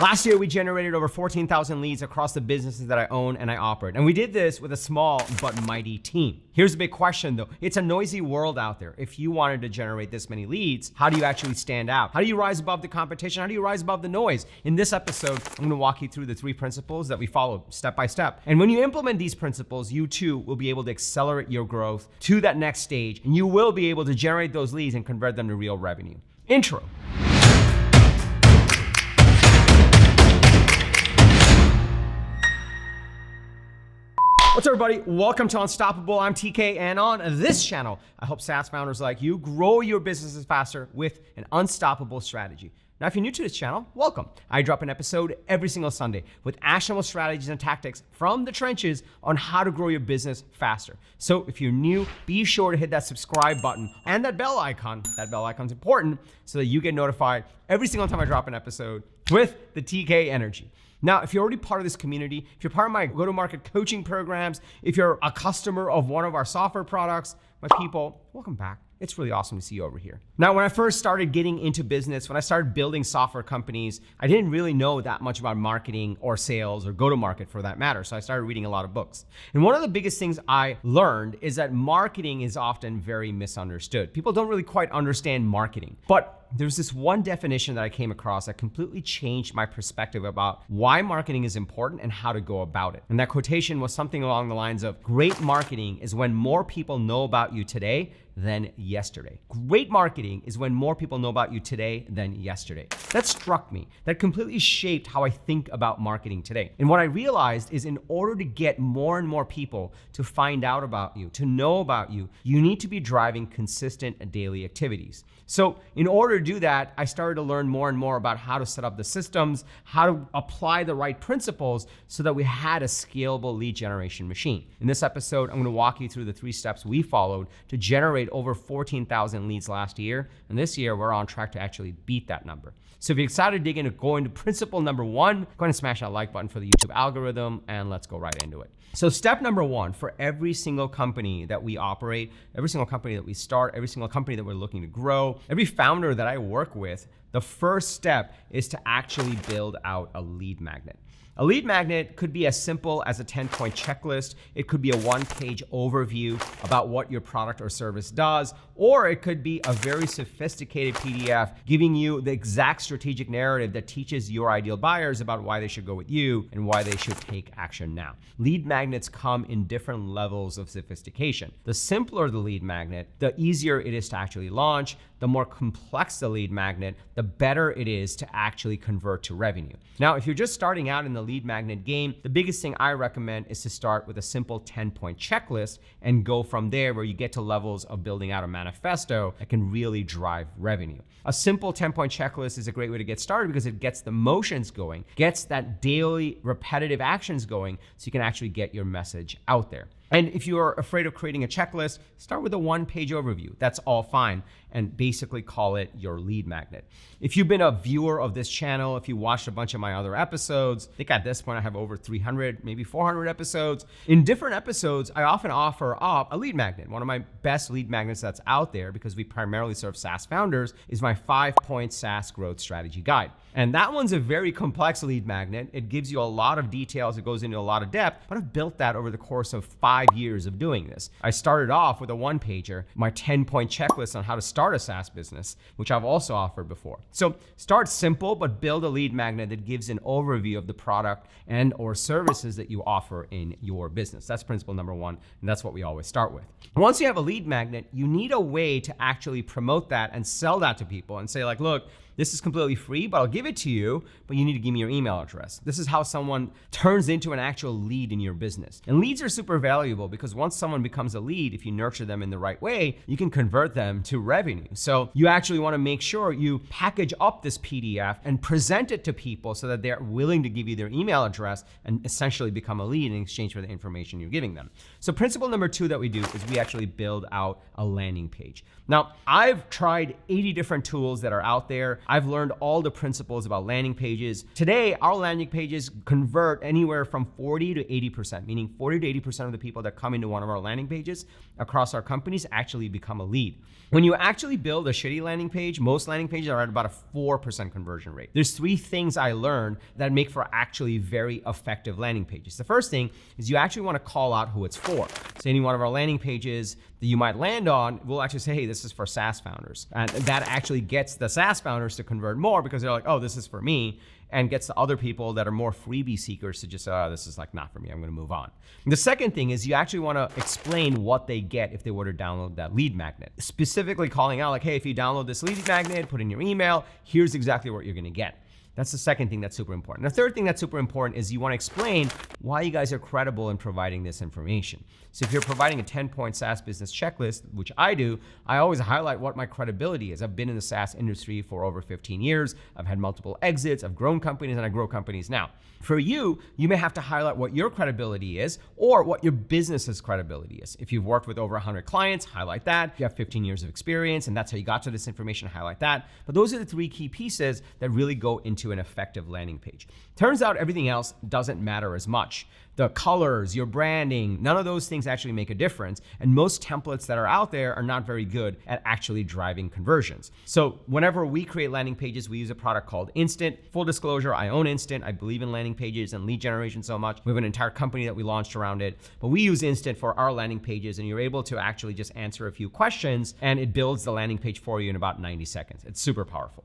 Last year, we generated over 14,000 leads across the businesses that I own and I operate. And we did this with a small but mighty team. Here's the big question though. It's a noisy world out there. If you wanted to generate this many leads, how do you actually stand out? How do you rise above the competition? How do you rise above the noise? In this episode, I'm gonna walk you through the 3 principles that we follow step by step. And when you implement these principles, you too will be able to accelerate your growth to that next stage, and you will be able to generate those leads and convert them to real revenue. Intro. What's up, everybody? Welcome to Unstoppable. I'm TK, and on this channel, I help SaaS founders like you grow your businesses faster with an unstoppable strategy. Now, if you're new to this channel, welcome. I drop an episode every single Sunday with actionable strategies and tactics from the trenches on how to grow your business faster. So if you're new, be sure to hit that subscribe button and that bell icon. That bell icon's important so that you get notified every single time I drop an episode with the TK energy. Now, if you're already part of this community, if you're part of my go-to-market coaching programs, if you're a customer of one of our software products, my people, welcome back. It's really awesome to see you over here. Now, when I first started getting into business, when I started building software companies, I didn't really know that much about marketing or sales or go-to-market for that matter. So I started reading a lot of books. And one of the biggest things I learned is that marketing is often very misunderstood. People don't really quite understand marketing. But there's this one definition that I came across that completely changed my perspective about why marketing is important and how to go about it. And that quotation was something along the lines of, great marketing is when more people know about you today than yesterday. Great marketing is when more people know about you today than yesterday. That struck me. That completely shaped how I think about marketing today. And what I realized is in order to get more and more people to find out about you, to know about you, you need to be driving consistent daily activities. So in order to do that, I started to learn more and more about how to set up the systems, how to apply the right principles so that we had a scalable lead generation machine. In this episode, I'm gonna walk you through the 3 steps we followed to generate over 14,000 leads last year. And this year, we're on track to actually beat that number. So if you're excited to dig into going to principle number 1, go ahead and smash that like button for the YouTube algorithm, and let's go right into it. So step number 1 for every single company that we operate, every single company that we start, every single company that we're looking to grow, every founder that I work with, the first step is to actually build out a lead magnet. A lead magnet could be as simple as a 10-point checklist. It could be a 1-page overview about what your product or service does, or it could be a very sophisticated PDF giving you the exact strategic narrative that teaches your ideal buyers about why they should go with you and why they should take action now. Lead magnets come in different levels of sophistication. The simpler the lead magnet, the easier it is to actually launch. The more complex the lead magnet, the better it is to actually convert to revenue. Now, if you're just starting out in the lead magnet game, the biggest thing I recommend is to start with a simple 10-point checklist and go from there where you get to levels of building out a manifesto that can really drive revenue. A simple 10-point checklist is a great way to get started because it gets the motions going, gets that daily repetitive actions going so you can actually get your message out there. And if you are afraid of creating a checklist, start with a 1-page overview. That's all fine. And basically call it your lead magnet. If you've been a viewer of this channel, if you watched a bunch of my other episodes, I think at this point I have over 300, maybe 400 episodes. In different episodes, I often offer up a lead magnet. One of my best lead magnets that's out there, because we primarily serve SaaS founders, is my 5-point SaaS growth strategy guide. And that one's a very complex lead magnet. It gives you a lot of details. It goes into a lot of depth, but I've built that over the course of 5 years of doing this. I started off with a 1-pager, my 10-point checklist on how to start a SaaS business, which I've also offered before. So start simple, but build a lead magnet that gives an overview of the product and or services that you offer in your business. That's principle number 1, and that's what we always start with. Once you have a lead magnet, you need a way to actually promote that and sell that to people and say like, look, this is completely free, but I'll give it to you, but you need to give me your email address. This is how someone turns into an actual lead in your business. And leads are super valuable because once someone becomes a lead, if you nurture them in the right way, you can convert them to revenue. So you actually want to make sure you package up this PDF and present it to people so that they're willing to give you their email address and essentially become a lead in exchange for the information you're giving them. So principle number 2 that we do is we actually build out a landing page. Now, I've tried 80 different tools that are out there. I've learned all the principles about landing pages. Today, our landing pages convert anywhere from 40 to 80%, meaning 40 to 80% of the people that come into one of our landing pages across our companies actually become a lead. When you actually build a shitty landing page, most landing pages are at about a 4% conversion rate. There's 3 things I learned that make for actually very effective landing pages. The first thing is you actually want to call out who it's for. So any one of our landing pages that you might land on, we'll actually say, hey, this is for SaaS founders. And that actually gets the SaaS founders to convert more because they're like, oh, this is for me, and gets the other people that are more freebie seekers to just, oh, this is like not for me, I'm gonna move on. And the second thing is you actually wanna explain what they get if they were to download that lead magnet. Specifically calling out like, hey, if you download this lead magnet, put in your email, here's exactly what you're gonna get. That's the second thing that's super important. The third thing that's super important is you want to explain why you guys are credible in providing this information. So if you're providing a 10-point SaaS business checklist, which I do, I always highlight what my credibility is. I've been in the SaaS industry for over 15 years. I've had multiple exits. I've grown companies and I grow companies now. For you, you may have to highlight what your credibility is or what your business's credibility is. If you've worked with over 100 clients, highlight that. If you have 15 years of experience and that's how you got to this information, highlight that. But those are the 3 key pieces that really go into an effective landing page. Turns out everything else doesn't matter as much. The colors, your branding, none of those things actually make a difference. And most templates that are out there are not very good at actually driving conversions. So whenever we create landing pages, we use a product called Instant. Full disclosure, I own Instant. I believe in landing pages and lead generation so much. We have an entire company that we launched around it, but we use Instant for our landing pages, and you're able to actually just answer a few questions and it builds the landing page for you in about 90 seconds. It's super powerful.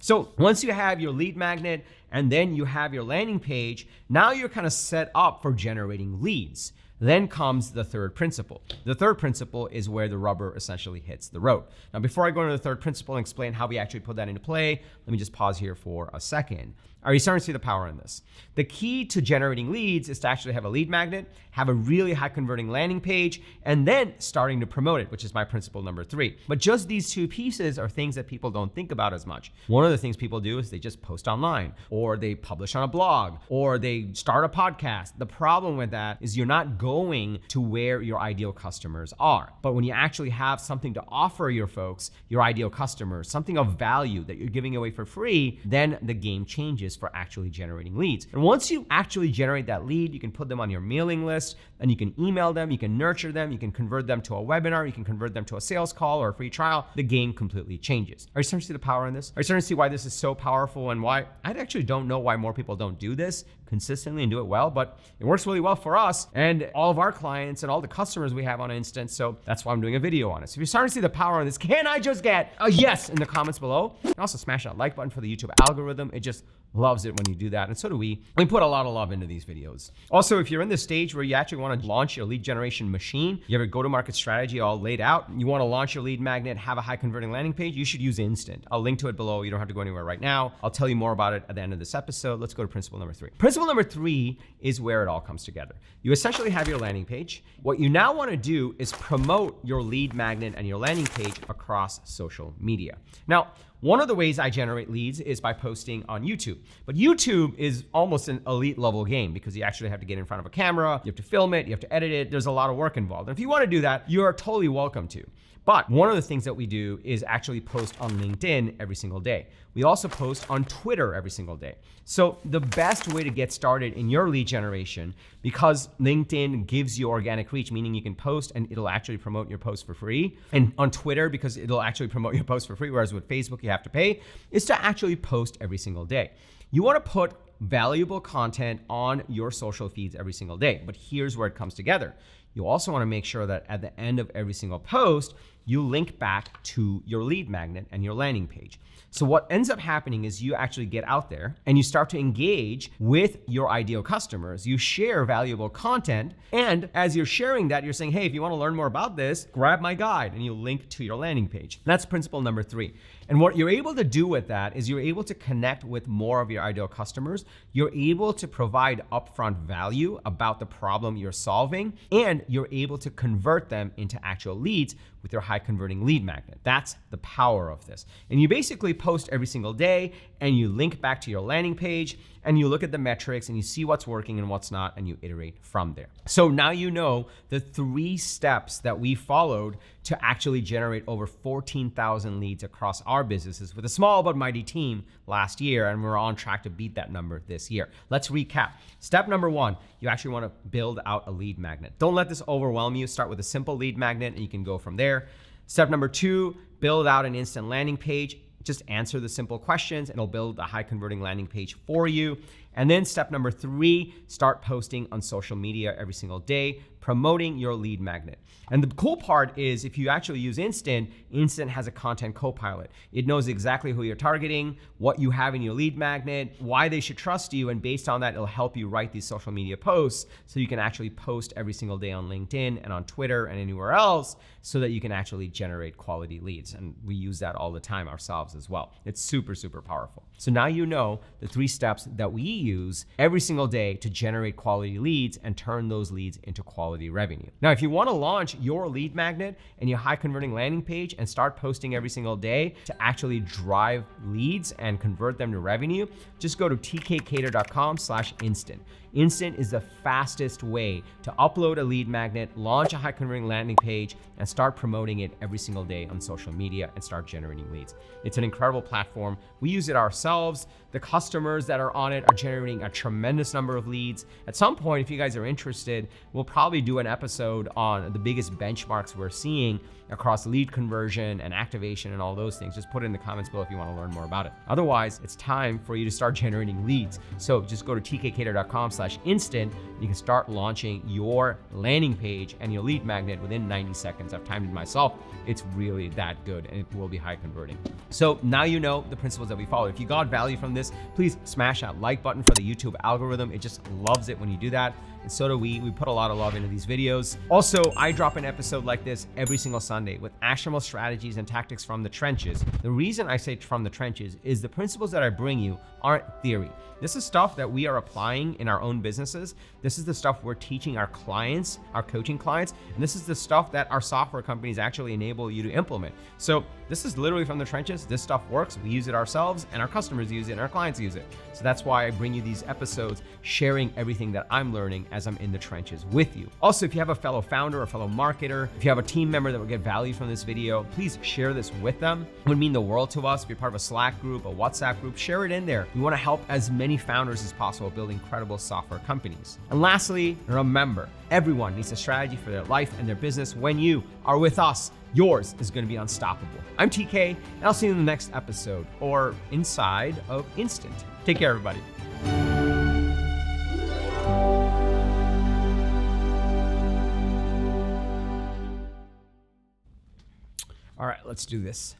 So once you have your lead magnet and then you have your landing page, now you're kind of set up for generating leads. Then comes the third principle. The third principle is where the rubber essentially hits the road. Now, before I go into the third principle and explain how we actually put that into play, let me just pause here for a second. Are you starting to see the power in this? The key to generating leads is to actually have a lead magnet, have a really high converting landing page, and then starting to promote it, which is my principle number 3. But just these 2 pieces are things that people don't think about as much. One of the things people do is they just post online, or they publish on a blog, or they start a podcast. The problem with that is you're not going to where your ideal customers are. But when you actually have something to offer your folks, your ideal customers, something of value that you're giving away for free, then the game changes for actually generating leads. And once you actually generate that lead, you can put them on your mailing list and you can email them, you can nurture them, you can convert them to a webinar, you can convert them to a sales call or a free trial. The game completely changes. Are you starting to see the power in this? Are you starting to see why this is so powerful and why I actually don't know why more people don't do this consistently and do it well, but it works really well for us and all of our clients and all the customers we have on Instant. So that's why I'm doing a video on it. So if you're starting to see the power in this, can I just get a yes in the comments below? And also smash that like button for the YouTube algorithm. It just loves it when you do that, and so do we. We put a lot of love into these videos. Also, if you're in this stage where you actually want to launch your lead generation machine, you have a go-to-market strategy all laid out, you want to launch your lead magnet, have a high converting landing page, you should use Instant. I'll link to it below. You don't have to go anywhere right now. I'll tell you more about it at the end of this episode. Let's go to principle number 3. Principle number 3 is where it all comes together. You essentially have your landing page. What you now want to do is promote your lead magnet and your landing page across social media. Now, one of the ways I generate leads is by posting on YouTube. But YouTube is almost an elite level game because you actually have to get in front of a camera, you have to film it, you have to edit it. There's a lot of work involved. And if you want to do that, you are totally welcome to. But one of the things that we do is actually post on LinkedIn every single day. We also post on Twitter every single day. So the best way to get started in your lead generation, because LinkedIn gives you organic reach, meaning you can post and it'll actually promote your post for free. And on Twitter, because it'll actually promote your post for free, whereas with Facebook, you have to pay, is to actually post every single day. You want to put valuable content on your social feeds every single day. But here's where it comes together. You also want to make sure that at the end of every single post, you link back to your lead magnet and your landing page. So what ends up happening is you actually get out there and you start to engage with your ideal customers. You share valuable content. And as you're sharing that, you're saying, hey, if you want to learn more about this, grab my guide, and you link to your landing page. That's principle number 3. And what you're able to do with that is you're able to connect with more of your ideal customers. You're able to provide upfront value about the problem you're solving, and you're able to convert them into actual leads with your high high converting lead magnet. That's the power of this. And you basically post every single day and you link back to your landing page and you look at the metrics and you see what's working and what's not, and you iterate from there. So now you know the 3 steps that we followed to actually generate over 14,000 leads across our businesses with a small but mighty team last year, and we're on track to beat that number this year. Let's recap. Step number 1, you actually want to build out a lead magnet. Don't let this overwhelm you. Start with a simple lead magnet and you can go from there. Step number 2, build out an instant landing page. Just answer the simple questions and it'll build a high converting landing page for you. And then step number 3, start posting on social media every single day, promoting your lead magnet. And the cool part is if you actually use Instant, Instant has a content co-pilot. It knows exactly who you're targeting, what you have in your lead magnet, why they should trust you, and based on that, it'll help you write these social media posts so you can actually post every single day on LinkedIn and on Twitter and anywhere else so that you can actually generate quality leads. And we use that all the time ourselves as well. It's super, super powerful. So now you know the 3 steps that we use every single day to generate quality leads and turn those leads into quality revenue. Now, if you want to launch your lead magnet and your high converting landing page and start posting every single day to actually drive leads and convert them to revenue, just go to tkkader.com/instant. Instant is the fastest way to upload a lead magnet, launch a high converting landing page, and start promoting it every single day on social media and start generating leads. It's an incredible platform. We use it ourselves. The customers that are on it are generating a tremendous number of leads. At some point, if you guys are interested, we'll probably do an episode on the biggest benchmarks we're seeing across lead conversion and activation and all those things. Just put it in the comments below if you want to learn more about it. Otherwise, it's time for you to start generating leads. So just go to tkkader.com/instant. You can start launching your landing page and your lead magnet within 90 seconds. I've timed it myself. It's really that good and it will be high converting. So now you know the principles that we follow. If you got value from this, please smash that like button for the YouTube algorithm. It just loves it when you do that. And so do we. We put a lot of love into these videos. Also, I drop an episode like this every single Sunday with actionable strategies and tactics from the trenches. The reason I say from the trenches is the principles that I bring you aren't theory. This is stuff that we are applying in our own businesses. This is the stuff we're teaching our clients, our coaching clients, and this is the stuff that our software companies actually enable you to implement. So this is literally from the trenches. This stuff works. We use it ourselves and our customers use it and our clients use it. So that's why I bring you these episodes, sharing everything that I'm learning as I'm in the trenches with you. Also, if you have a fellow founder or fellow marketer, if you have a team member that will get value from this video, please share this with them. It would mean the world to us. If you're part of a Slack group, a WhatsApp group, share it in there. We want to help as many founders as possible build incredible software companies. And lastly, remember, everyone needs a strategy for their life and their business. When you are with us, yours is going to be unstoppable. I'm TK, and I'll see you in the next episode or inside of Instant. Take care, everybody. All right, let's do this.